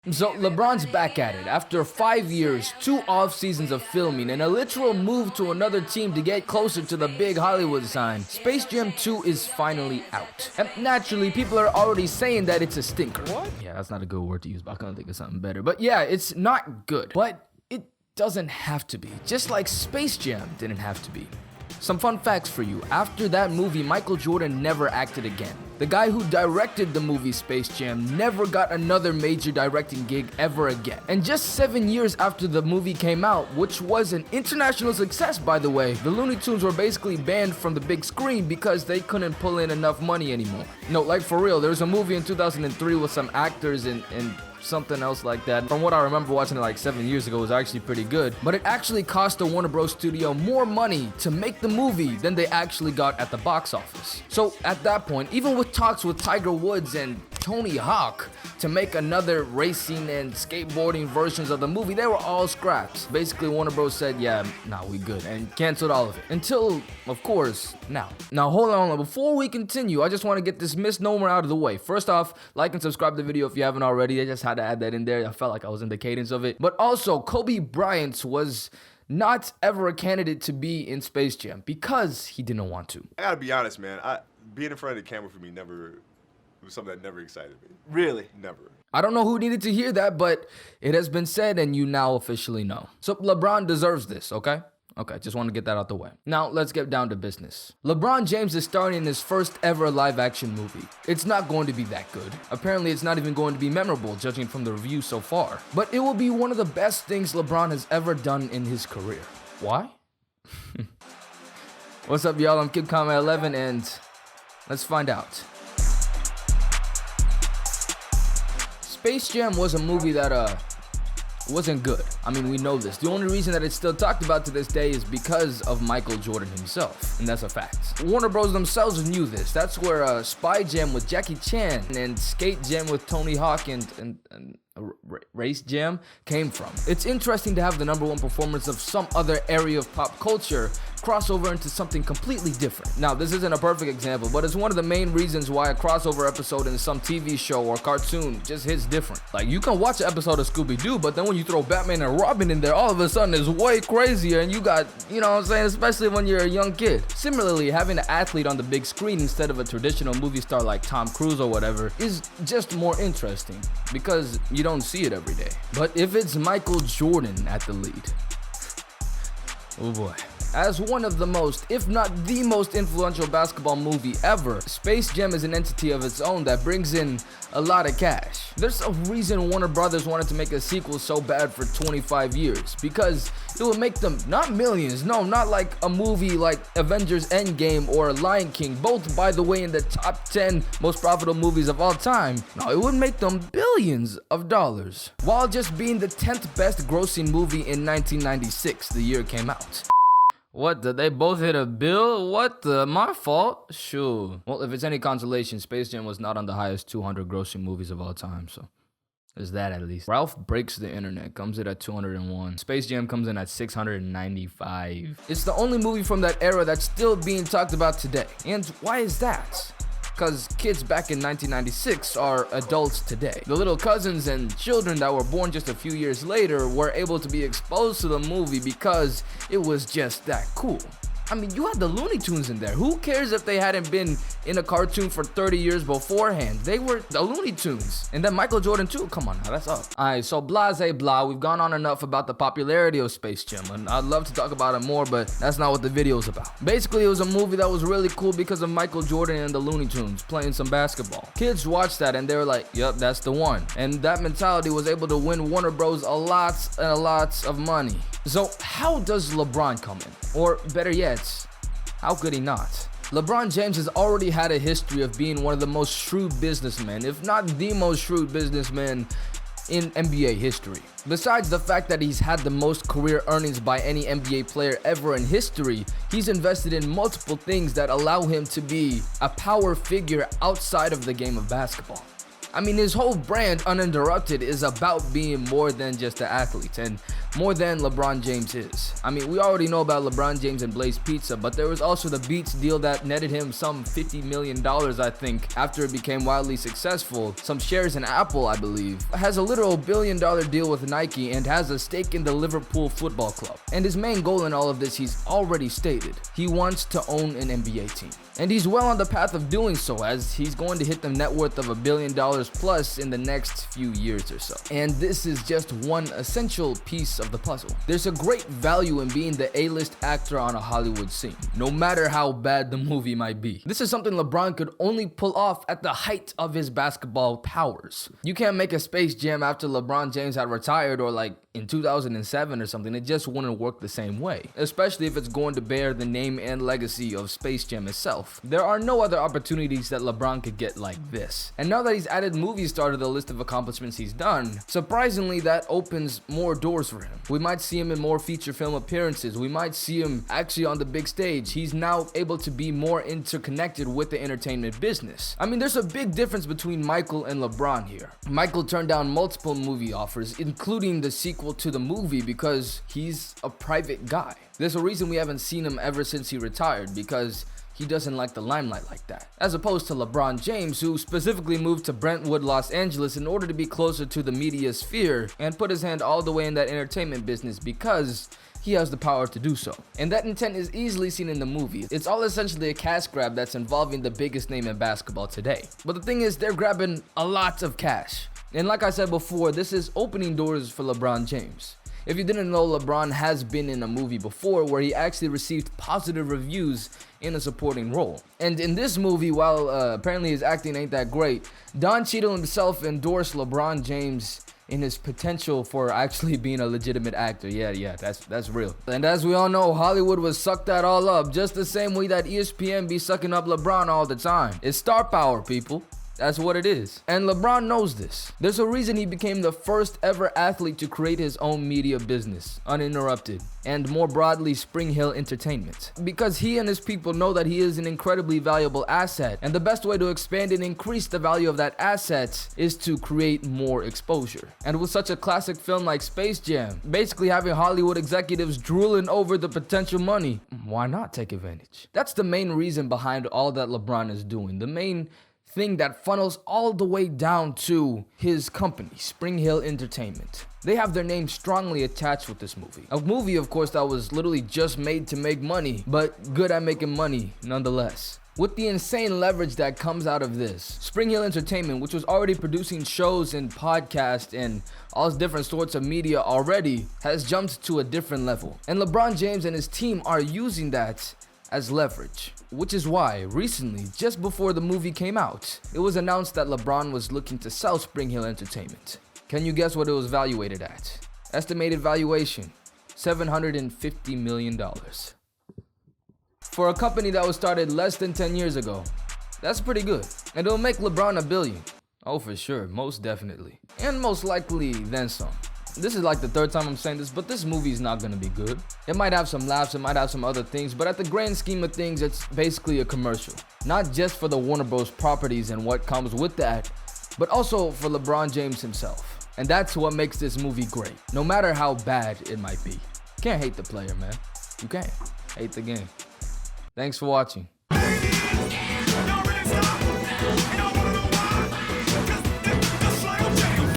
So LeBron's back at it after 5 years, 2 off seasons of filming, and a literal move to another team to get closer to the big Hollywood sign. Space Jam 2 is finally out. And naturally, people are already saying that it's a stinker. What? Yeah, that's not a good word to use, but I couldn't think of something better. But yeah, it's not good. But it doesn't have to be. Just like Space Jam didn't have to be. Some fun facts for you. After that movie, Michael Jordan never acted again. The guy who directed the movie Space Jam never got another major directing gig ever again. And just 7 years after the movie came out, which was an international success by the way, the Looney Tunes were basically banned from the big screen because they couldn't pull in enough money anymore. No, like for real, there was a movie in 2003 with some actors and something else like that. From what I remember watching it like 7 years ago, it was actually pretty good. But it actually cost the Warner Bros. Studio more money to make the movie than they actually got at the box office. So at that point, even with talks with Tiger Woods and Tony Hawk to make another racing and skateboarding versions of the movie, they were all scrapped. Basically, Warner Bros. Said, yeah, nah, we good, and canceled all of it. Until, of course, now. Now, hold on, before we continue, I just want to get this misnomer out of the way. First off, like and subscribe to the video if you haven't already. I just had to add that in there. I felt like I was in the cadence of it. But also, Kobe Bryant was not ever a candidate to be in Space Jam because he didn't want to. I gotta be honest, man. Being in front of the camera for me it was something that never excited me. Really? Never. I don't know who needed to hear that, but it has been said and you now officially know. So LeBron deserves this, okay? Okay, just want to get that out the way. Now, let's get down to business. LeBron James is starring in his first ever live action movie. It's not going to be that good. Apparently, it's not even going to be memorable, judging from the reviews so far. But it will be one of the best things LeBron has ever done in his career. Why? What's up, y'all? I'm KidComma11, and let's find out. Space Jam was a movie that, wasn't good. I mean, we know this. The only reason that it's still talked about to this day is because of Michael Jordan himself, and that's a fact. Warner Bros. Themselves knew this. That's where Spy Jam with Jackie Chan and Skate Jam with Tony Hawk and Race Jam came from. It's interesting to have the #1 performance of some other area of pop culture crossover into something completely different. Now, this isn't a perfect example, but it's one of the main reasons why a crossover episode in some TV show or cartoon just hits different. Like, you can watch an episode of Scooby-Doo, but then when you throw Batman and Robin in there, all of a sudden it's way crazier, and you got, you know what I'm saying, especially when you're a young kid. Similarly, having an athlete on the big screen instead of a traditional movie star like Tom Cruise or whatever is just more interesting because you don't see it every day. But if it's Michael Jordan at the lead, oh boy. As one of the most, if not the most influential basketball movie ever, Space Jam is an entity of its own that brings in a lot of cash. There's a reason Warner Brothers wanted to make a sequel so bad for 25 years, because it would make them not millions, no, not like a movie like Avengers Endgame or Lion King, both by the way in the top 10 most profitable movies of all time. No, it would make them billions of dollars, while just being the 10th best grossing movie in 1996, the year it came out. What, did they both hit a bill? What the, my fault? Sure. Well, if it's any consolation, Space Jam was not on the highest 200 grossing movies of all time, so there's that at least. Ralph Breaks the Internet comes in at 201. Space Jam comes in at 695. It's the only movie from that era that's still being talked about today. And why is that? Because kids back in 1996 are adults today. The little cousins and children that were born just a few years later were able to be exposed to the movie because it was just that cool. I mean, you had the Looney Tunes in there. Who cares if they hadn't been in a cartoon for 30 years beforehand? They were the Looney Tunes. And then Michael Jordan too. Come on now, that's up. Alright, so blase blah. We've gone on enough about the popularity of Space Jam. And I'd love to talk about it more, but that's not what the video's about. Basically, it was a movie that was really cool because of Michael Jordan and the Looney Tunes playing some basketball. Kids watched that and they were like, yep, that's the one. And that mentality was able to win Warner Bros. a lot of money. So how does LeBron come in? Or better yet, how could he not? LeBron James has already had a history of being one of the most shrewd businessmen, if not the most shrewd businessman in NBA history. Besides the fact that he's had the most career earnings by any NBA player ever in history, he's invested in multiple things that allow him to be a power figure outside of the game of basketball. I mean, his whole brand, Uninterrupted, is about being more than just an athlete. And more than LeBron James is. I mean, we already know about LeBron James and Blaze Pizza, but there was also the Beats deal that netted him some $50 million, I think, after it became wildly successful. Some shares in Apple, I believe. Has a literal $1 billion deal with Nike and has a stake in the Liverpool Football Club. And his main goal in all of this, he's already stated. He wants to own an NBA team. And he's well on the path of doing so, as he's going to hit the net worth of $1 billion plus in the next few years or so. And this is just one essential piece of the puzzle. There's a great value in being the A-list actor on a Hollywood scene, no matter how bad the movie might be. This is something LeBron could only pull off at the height of his basketball powers. You can't make a Space Jam after LeBron James had retired or like in 2007 or something. It just wouldn't work the same way, especially if it's going to bear the name and legacy of Space Jam itself. There are no other opportunities that LeBron could get like this. And now that he's added movie star to the list of accomplishments he's done, surprisingly that opens more doors for him. We might see him in more feature film appearances. We might see him actually on the big stage. He's now able to be more interconnected with the entertainment business. I mean, there's a big difference between Michael and LeBron here. Michael turned down multiple movie offers, including the sequel to the movie, because he's a private guy. There's a reason we haven't seen him ever since he retired, because he doesn't like the limelight like that. As opposed to LeBron James, who specifically moved to Brentwood, Los Angeles in order to be closer to the media sphere and put his hand all the way in that entertainment business because he has the power to do so. And that intent is easily seen in the movie. It's all essentially a cash grab that's involving the biggest name in basketball today. But the thing is, they're grabbing a lot of cash. And like I said before, this is opening doors for LeBron James. If you didn't know, LeBron has been in a movie before where he actually received positive reviews in a supporting role. And in this movie, while apparently his acting ain't that great, Don Cheadle himself endorsed LeBron James in his potential for actually being a legitimate actor. Yeah, that's real. And as we all know, Hollywood was sucked that all up, just the same way that ESPN be sucking up LeBron all the time. It's star power, people. That's what it is. And LeBron knows this. There's a reason he became the first ever athlete to create his own media business, uninterrupted, and more broadly, Spring Hill Entertainment. Because he and his people know that he is an incredibly valuable asset, and the best way to expand and increase the value of that asset is to create more exposure. And with such a classic film like Space Jam, basically having Hollywood executives drooling over the potential money, why not take advantage? That's the main reason behind all that LeBron is doing. The main thing that funnels all the way down to his company, Spring Hill Entertainment. They have their name strongly attached with this movie. A movie, of course, that was literally just made to make money, but good at making money nonetheless. With the insane leverage that comes out of this, Spring Hill Entertainment, which was already producing shows and podcasts and all different sorts of media already, has jumped to a different level. And LeBron James and his team are using that as leverage. Which is why, recently, just before the movie came out, it was announced that LeBron was looking to sell Spring Hill Entertainment. Can you guess what it was valuated at? Estimated valuation, $750 million. For a company that was started less than 10 years ago, that's pretty good. And it'll make LeBron $1 billion. Oh, for sure, most definitely. And most likely, then some. This is like the third time I'm saying this, but this movie is not gonna be good. It might have some laughs, it might have some other things, but at the grand scheme of things, it's basically a commercial. Not just for the Warner Bros. Properties and what comes with that, but also for LeBron James himself. And that's what makes this movie great, no matter how bad it might be. Can't hate the player, man. You can't. Hate the game. Thanks for watching.